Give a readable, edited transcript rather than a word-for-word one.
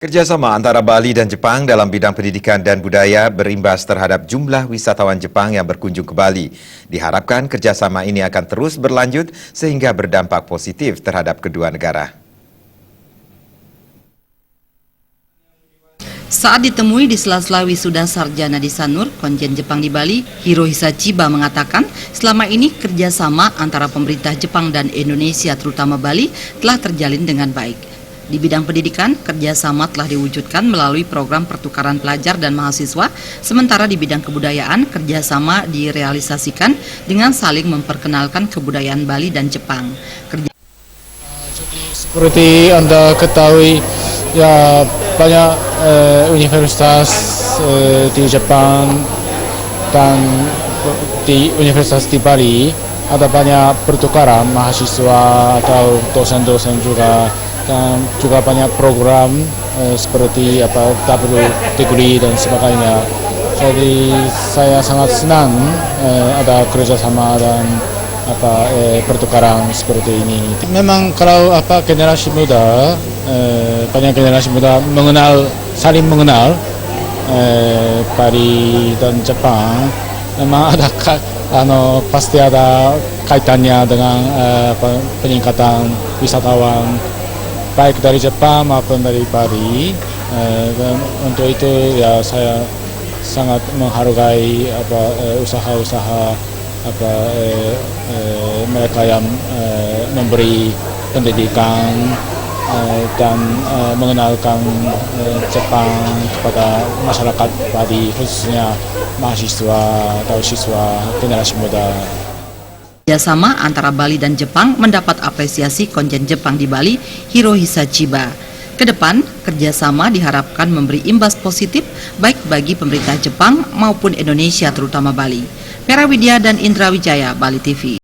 Kerjasama antara Bali dan Jepang dalam bidang pendidikan dan budaya berimbas terhadap jumlah wisatawan Jepang yang berkunjung ke Bali. Diharapkan kerjasama ini akan terus berlanjut sehingga berdampak positif terhadap kedua negara. Saat ditemui di sela-sela wisuda sarjana di Sanur, Konjen Jepang di Bali, Hirohisa Chiba mengatakan selama ini kerjasama antara pemerintah Jepang dan Indonesia terutama Bali telah terjalin dengan baik. Di bidang pendidikan, kerjasama telah diwujudkan melalui program pertukaran pelajar dan mahasiswa, sementara di bidang kebudayaan, kerjasama direalisasikan dengan saling memperkenalkan kebudayaan Bali dan Jepang. Jadi seperti Anda ketahui, ya banyak universitas di Jepang dan di universitas di Bali ada banyak pertukaran mahasiswa atau dosen-dosen juga. Dan juga banyak program seperti double degree dan sebagainya. Jadi saya sangat senang ada kerjasama dan pertukaran seperti ini. Memang kalau generasi muda banyak generasi muda saling mengenal Bali dan Jepang, memang ada pasti ada kaitannya dengan peningkatan wisatawan baik dari Jepang maupun dari Bali, dan untuk itu ya saya sangat menghargai usaha-usaha mereka yang memberi pendidikan dan mengenalkan Jepang kepada masyarakat Bali, khususnya mahasiswa atau siswa generasi muda. Kerjasama antara Bali dan Jepang mendapat apresiasi Konjen Jepang di Bali, Hirohisa Chiba. Kedepan, kerjasama diharapkan memberi imbas positif baik bagi pemerintah Jepang maupun Indonesia terutama Bali. Pera Widya dan Indra Wijaya, Bali TV.